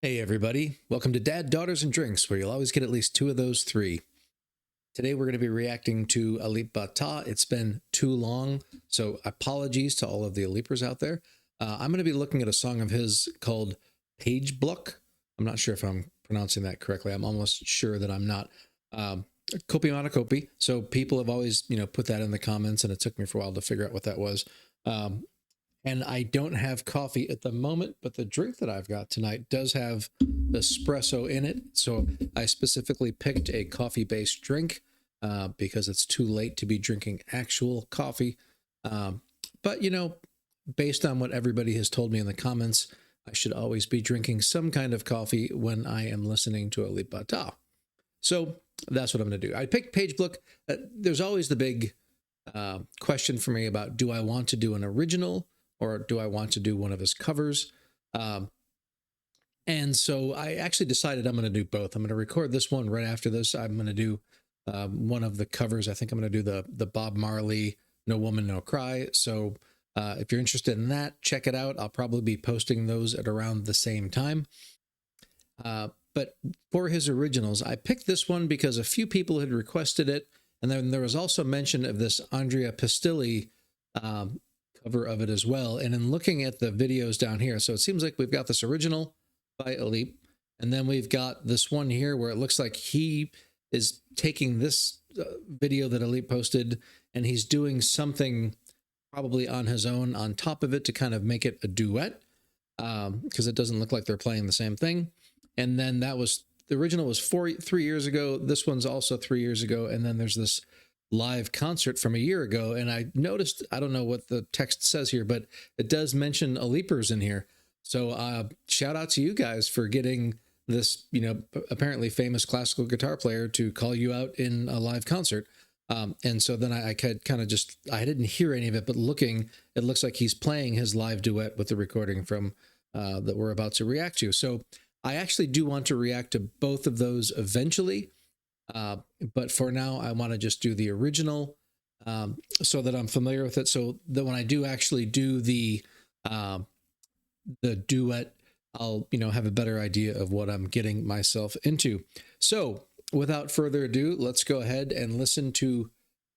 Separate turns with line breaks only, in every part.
Hey everybody, welcome to Dad, Daughters, and Drinks, where you'll always get at least two of those three. Today we're going to be reacting to Alip. It's been too long, so apologies to all of the Alipers out there. I'm going to be looking at a song of his called Pagebluk. I'm not sure if I'm pronouncing that correctly. I'm almost sure that I'm not. Kopi Manakopi. So people have always, put that in the comments, and it took me for a while to figure out what that was. And I don't have coffee at the moment, but the drink that I've got tonight does have espresso in it. So I specifically picked a coffee-based drink because it's too late to be drinking actual coffee. But, based on what everybody has told me in the comments, I should always be drinking some kind of coffee when I am listening to Alip. So that's what I'm going to do. I picked Pagebluk. There's always the big question for me about, do I want to do an original or do I want to do one of his covers? And so I actually decided I'm going to do both. I'm going to record this one right after this. I'm going to do one of the covers. I think I'm going to do the Bob Marley No Woman, No Cry. So if you're interested in that, check it out. I'll probably be posting those at around the same time. But for his originals, I picked this one because a few people had requested it. And then there was also mention of this Andrea Pistilli cover of it as well. And in looking at the videos down here, so it seems like we've got this original by Alip, and then we've got this one here where it looks like he is taking this video that Alip posted and he's doing something probably on his own on top of it to kind of make it a duet, because it doesn't look like they're playing the same thing. And then that was, the original was 3 years ago. This one's also 3 years ago. And then there's this live concert from a year ago. And I noticed, I don't know what the text says here, but it does mention Alipers in here. So shout out to you guys for getting this, apparently famous classical guitar player to call you out in a live concert. And so then I kind of just, I didn't hear any of it, but looking, it looks like he's playing his live duet with the recording from that we're about to react to. So I actually do want to react to both of those eventually. But for now, I want to just do the original so that I'm familiar with it. So that when I do actually do the duet, I'll, have a better idea of what I'm getting myself into. So without further ado, let's go ahead and listen to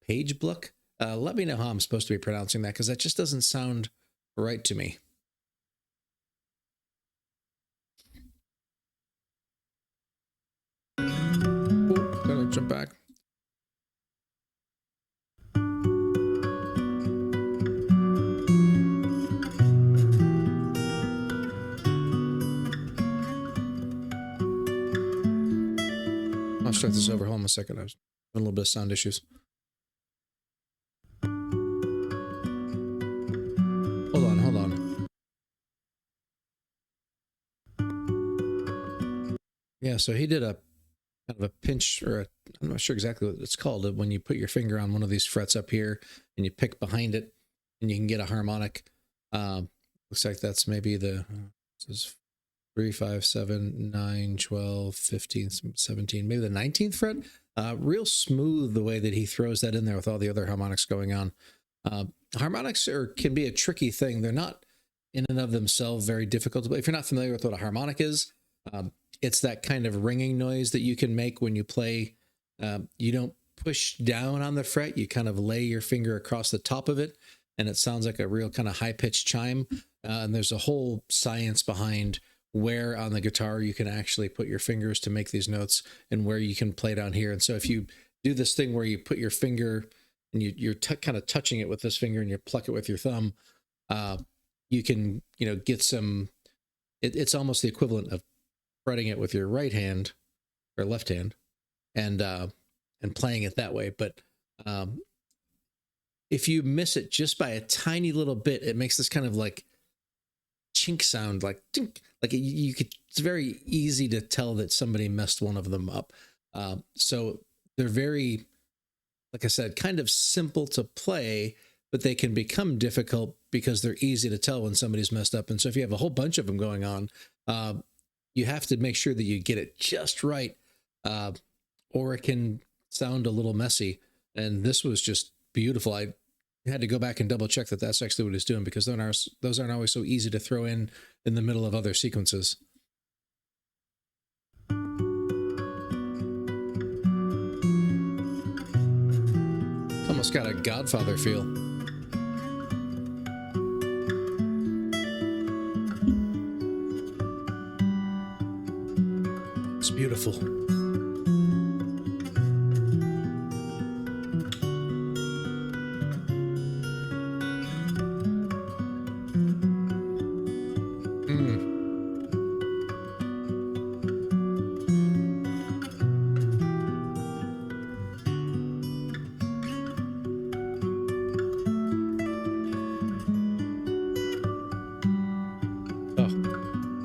Pagebluk. Let me know how I'm supposed to be pronouncing that, because that just doesn't sound right to me. Gotta jump back. I'll start this over. Hold on a second. I was having a little bit of sound issues. Hold on. Yeah, so he did a kind of a pinch, or I'm not sure exactly what it's called, when you put your finger on one of these frets up here and you pick behind it and you can get a harmonic. Looks like that's maybe this is 3, 5, 7, 9, 12, 15, 17, maybe the 19th fret. Real smooth the way that he throws that in there with all the other harmonics going on. Harmonics can be a tricky thing. They're not in and of themselves very difficult to play. If you're not familiar with what a harmonic is, it's that kind of ringing noise that you can make when you play. You don't push down on the fret, you kind of lay your finger across the top of it, and it sounds like a real kind of high-pitched chime. And there's a whole science behind where on the guitar you can actually put your fingers to make these notes and where you can play down here. And so if you do this thing where you put your finger and you're kind of touching it with this finger and you pluck it with your thumb, you can, get some, it's almost the equivalent of fretting it with your right hand or left hand and playing it that way. But if you miss it just by a tiny little bit, it makes this kind of like chink sound, like tink, it's very easy to tell that somebody messed one of them up. So they're very, like I said, kind of simple to play, but they can become difficult because they're easy to tell when somebody's messed up. And so if you have a whole bunch of them going on, you have to make sure that you get it just right, or it can sound a little messy. And this was just beautiful. I had to go back and double check that that's actually what he's doing, because those aren't always so easy to throw in the middle of other sequences. almost got a Godfather feel. It's beautiful.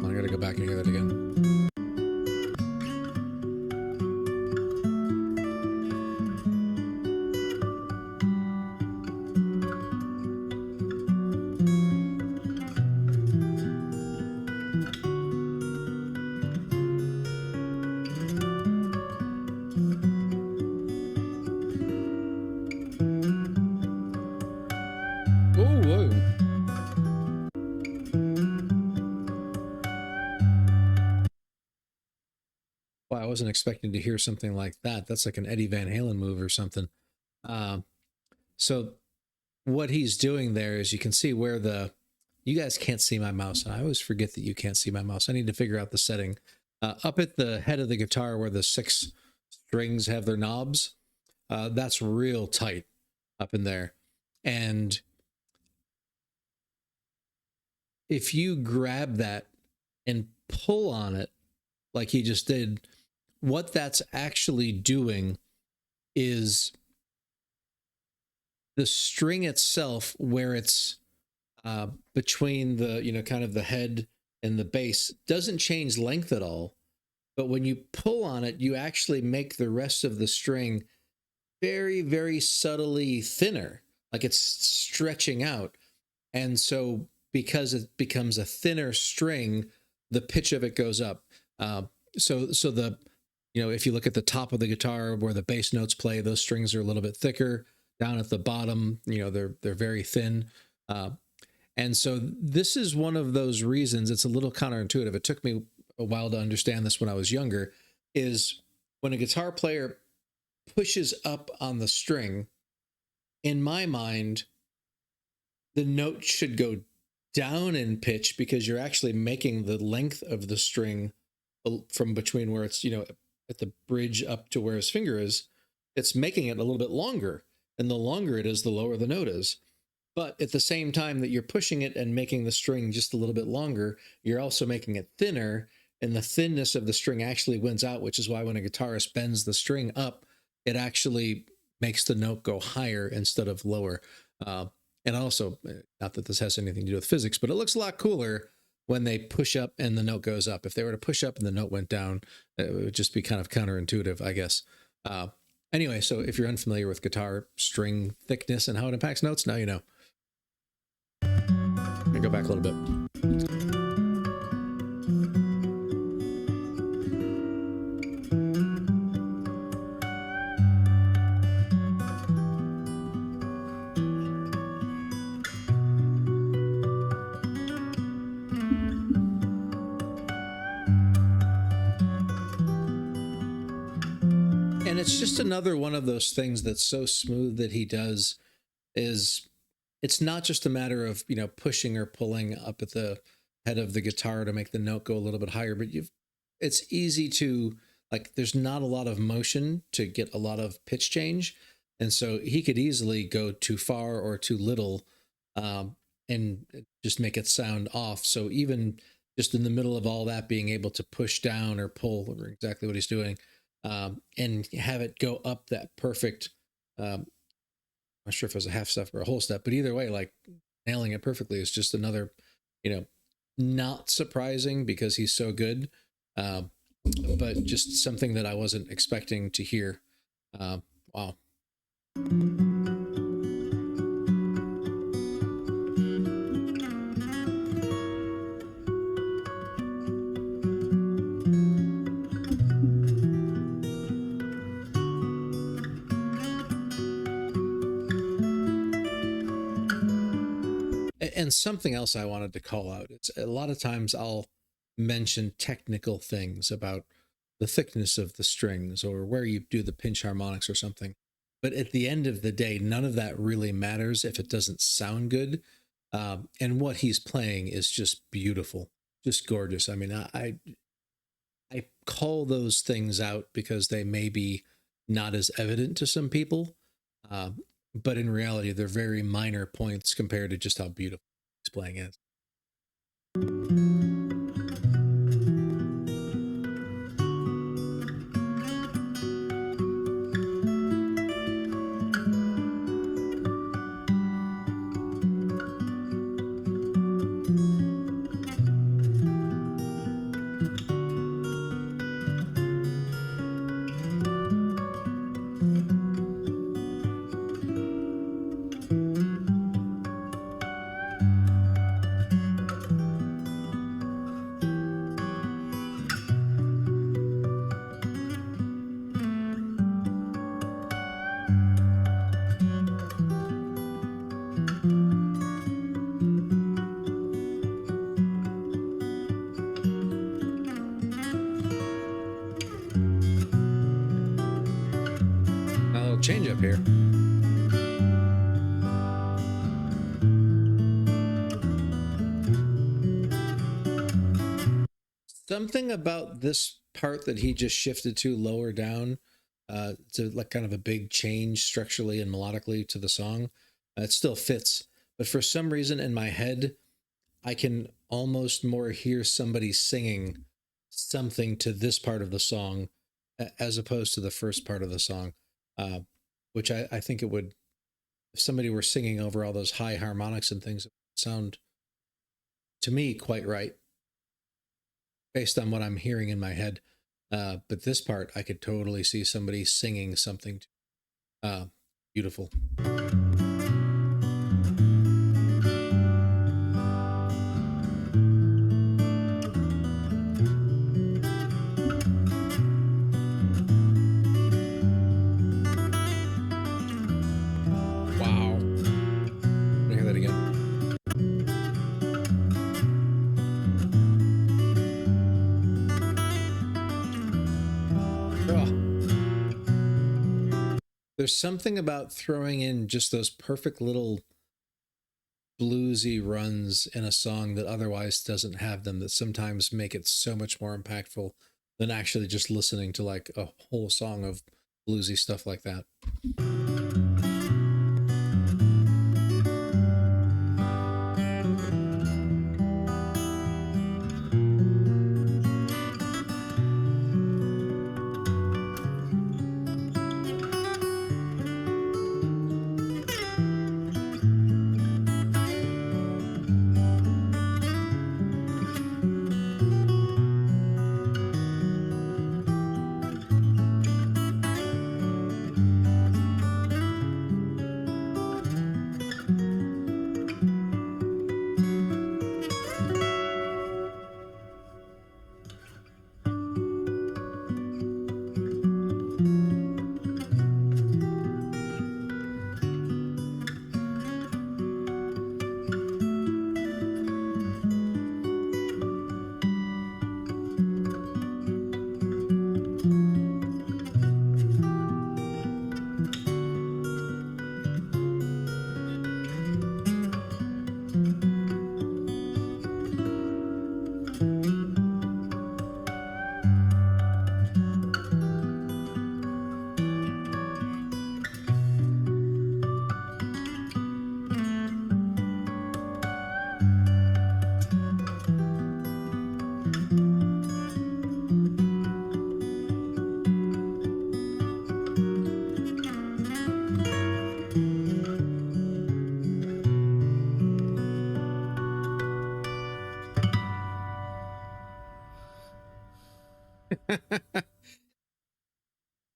I gotta go back and hear that again. Oh, whoa. Wow, I wasn't expecting to hear something like that. That's like an Eddie Van Halen move or something. So what he's doing there is, you can see where you guys can't see my mouse, and I always forget that you can't see my mouse. I need to figure out the setting. Up at the head of the guitar where the 6 strings have their knobs, that's real tight up in there. And if you grab that and pull on it like he just did, what that's actually doing is the string itself, where it's between the, kind of the head and the bass, doesn't change length at all. But when you pull on it, you actually make the rest of the string very, very subtly thinner, like it's stretching out. And so because it becomes a thinner string, the pitch of it goes up. So the, if you look at the top of the guitar where the bass notes play, those strings are a little bit thicker. Down at the bottom, they're very thin. And so this is one of those reasons. It's a little counterintuitive. It took me a while to understand this when I was younger, is when a guitar player pushes up on the string, in my mind, the note should go down in pitch, because you're actually making the length of the string from between where it's, at the bridge up to where his finger is, it's making it a little bit longer. And the longer it is, the lower the note is. But at the same time that you're pushing it and making the string just a little bit longer, you're also making it thinner, and the thinness of the string actually wins out, which is why when a guitarist bends the string up, it actually makes the note go higher instead of lower. And also, not that this has anything to do with physics, but it looks a lot cooler when they push up and the note goes up. If they were to push up and the note went down, it would just be kind of counterintuitive, I guess. Anyway, so if you're unfamiliar with guitar string thickness and how it impacts notes, now you know. Let me go back a little bit. And it's just another one of those things that's so smooth that he does, is it's not just a matter of, pushing or pulling up at the head of the guitar to make the note go a little bit higher, but it's easy to, like, there's not a lot of motion to get a lot of pitch change. And so he could easily go too far or too little, and just make it sound off. So even just in the middle of all that, being able to push down or pull, or exactly what he's doing, and have it go up that perfect, I'm not sure if it was a half step or a whole step, but either way, like, nailing it perfectly is just another, not surprising because he's so good, but just something that I wasn't expecting to hear. Wow. And something else I wanted to call out, it's a lot of times I'll mention technical things about the thickness of the strings or where you do the pinch harmonics or something. But at the end of the day, none of that really matters if it doesn't sound good. And what he's playing is just beautiful, just gorgeous. I mean, I call those things out because they may be not as evident to some people, uh, but in reality, they're very minor points compared to just how beautiful he's playing is. A little change up here. Something about this part that he just shifted to lower down, to like kind of a big change structurally and melodically to the song. It still fits, but for some reason in my head, I can almost more hear somebody singing something to this part of the song as opposed to the first part of the song, uh, which I think it would, if somebody were singing over all those high harmonics and things, it would sound to me quite right based on what I'm hearing in my head. But this part, I could totally see somebody singing something beautiful. Wow. Let me hear that again. There's something about throwing in just those perfect little bluesy runs in a song that otherwise doesn't have them that sometimes make it so much more impactful than actually just listening to like a whole song of bluesy stuff like that.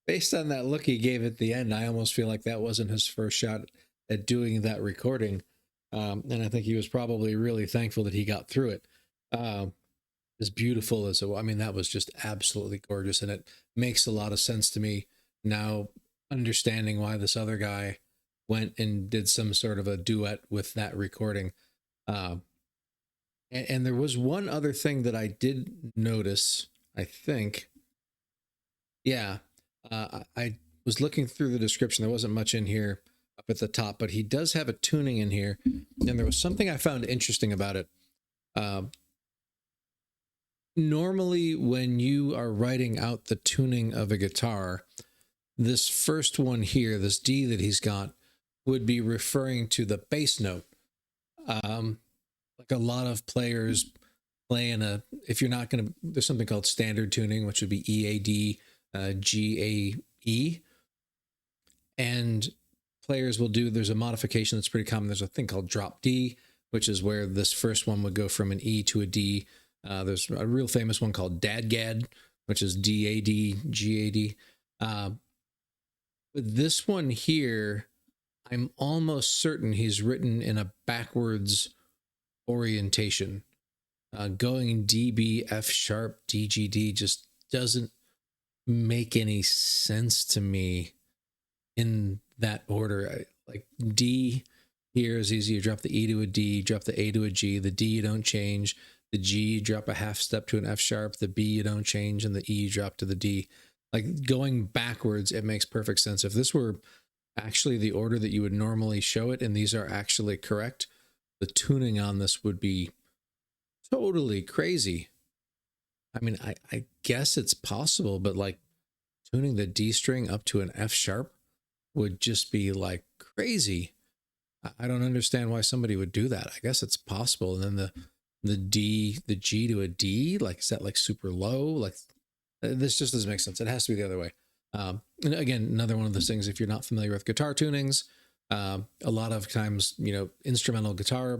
Based on that look he gave at the end, I almost feel like that wasn't his first shot at doing that recording. And I think he was probably really thankful that he got through it. As beautiful as it was, I mean, that was just absolutely gorgeous. And it makes a lot of sense to me now, understanding why this other guy went and did some sort of a duet with that recording. Uh, and there was one other thing that I did notice, I think. Yeah. I was looking through the description. There wasn't much in here up at the top, but he does have a tuning in here. And there was something I found interesting about it. Normally, when you are writing out the tuning of a guitar, this first one here, this D that he's got, would be referring to the bass note. Like a lot of players play in a, if you're not going to, there's something called standard tuning, which would be EAD, GAE. And players will do, there's a modification that's pretty common. There's a thing called drop D, which is where this first one would go from an E to a D. There's a real famous one called Dadgad, which is DAD, GAD. But this one here, I'm almost certain he's written in a backwards orientation. Going DB, F sharp, DGD just doesn't make any sense to me in that order. Like D here is easy. You drop the E to a D, drop the A to a G. The D you don't change. The G you drop a half step to an F sharp. The B you don't change, and the E you drop to the D. Like going backwards, it makes perfect sense. If this were actually the order that you would normally show it, and these are actually correct, the tuning on this would be totally crazy. I mean, I guess it's possible, but like tuning the D string up to an F sharp would just be like crazy. I don't understand why somebody would do that. I guess it's possible. And then the D, the G to a D, like, is that like super low? Like, this just doesn't make sense. It has to be the other way. And again, another one of those things, if you're not familiar with guitar tunings, a lot of times, you know, instrumental guitar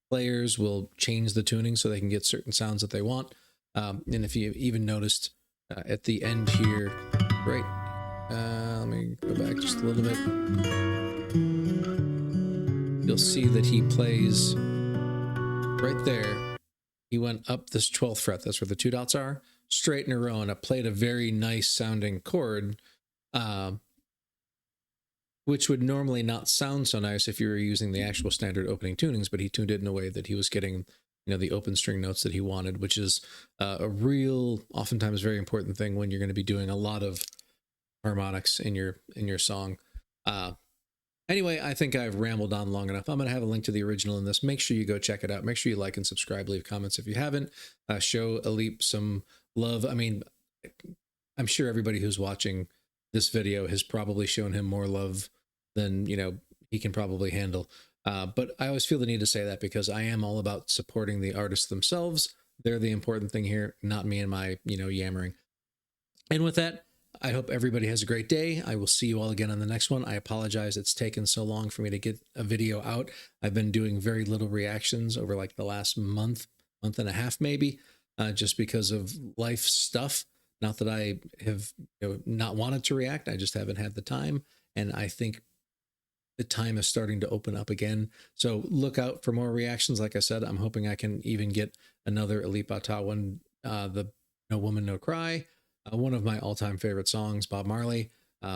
players will change the tuning so they can get certain sounds that they want. And if you even noticed at the end here, right? Let me go back just a little bit. You'll see that he plays right there. He went up this 12th fret. That's where the two dots are, straight in a row. And it played a very nice sounding chord, which would normally not sound so nice if you were using the actual standard opening tunings, but he tuned it in a way that he was getting, you know, the open string notes that he wanted, which is a real, oftentimes very important thing when you're going to be doing a lot of harmonics in your song. Anyway, I think I've rambled on long enough. I'm going to have a link to the original in this. Make sure you go check it out. Make sure you like and subscribe, leave comments if you haven't. Show Alip some love. I mean, I'm sure everybody who's watching this video has probably shown him more love than, you know, he can probably handle. But I always feel the need to say that because I am all about supporting the artists themselves. They're the important thing here, not me and my, you know, yammering. And with that, I hope everybody has a great day. I will see you all again on the next one. I apologize it's taken so long for me to get a video out. I've been doing very little reactions over like the last month and a half maybe, just because of life stuff. Not that I have, you know, not wanted to react. I just haven't had the time. And I think the time is starting to open up again. So look out for more reactions. Like I said, I'm hoping I can even get another Alip Ba Ta one, the No Woman, No Cry. One of my all-time favorite songs, Bob Marley.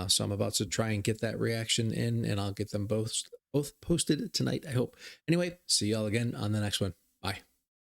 So I'm about to try and get that reaction in, and I'll get them both posted tonight, I hope. Anyway, see y'all again on the next one.